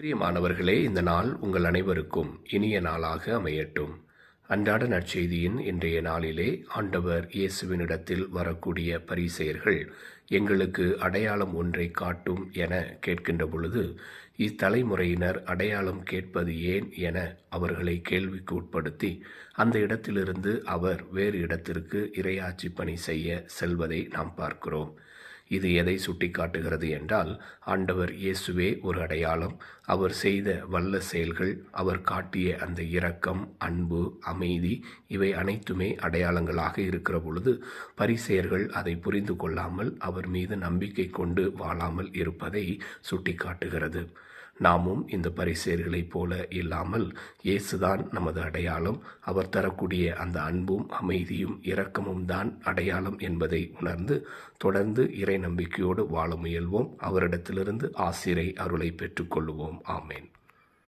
பிரியமானவர்களே, இந்த நாள் உங்கள் அனைவருக்கும் இனிய நாளாக அமையட்டும். அன்றாட நற்செய்தியின் இன்றைய நாளிலே ஆண்டவர் இயேசுவினிடத்தில் வரக்கூடிய பரிசேயர்கள் எங்களுக்கு அடையாளம் ஒன்றை காட்டும் என கேட்கின்ற பொழுது, இத்தலைமுறையினர் அடையாளம் கேட்பது ஏன் என அவர்களை கேள்விக்கு உட்படுத்தி அந்த இடத்திலிருந்து அவர் வேறு இடத்திற்கு இறையாட்சி பணி செய்ய செல்வதை நாம் பார்க்கிறோம். இது எதை சுட்டி காட்டுகிறது என்றால், ஆண்டவர் இயேசுவே ஒரு அடையாளம். அவர் செய்த வல்ல செயல்கள், அவர் காட்டிய அந்த இரக்கம், அன்பு, அமைதி, இவை அனைத்துமே அடையாளங்களாக இருக்கிற பொழுது பரிசேயர்கள் அதை புரிந்து கொள்ளாமல் அவர் மீது நம்பிக்கை கொண்டு வாழாமல் இருப்பதை சுட்டி காட்டுகிறது. நாமும் இந்த பரிசேயர்களைப் போல இல்லாமல், இயேசுதான் நமது அடையாளம், அவர் தரக்கூடிய அந்த அன்பும் அமைதியும் இரக்கமும் தான் அடையாளம் என்பதை உணர்ந்து தொடர்ந்து இறை நம்பிக்கையோடு வாழ முயல்வோம். அவரிடத்திலிருந்து ஆசிரை அருளை பெற்றுக்கொள்வோம். ஆமேன்.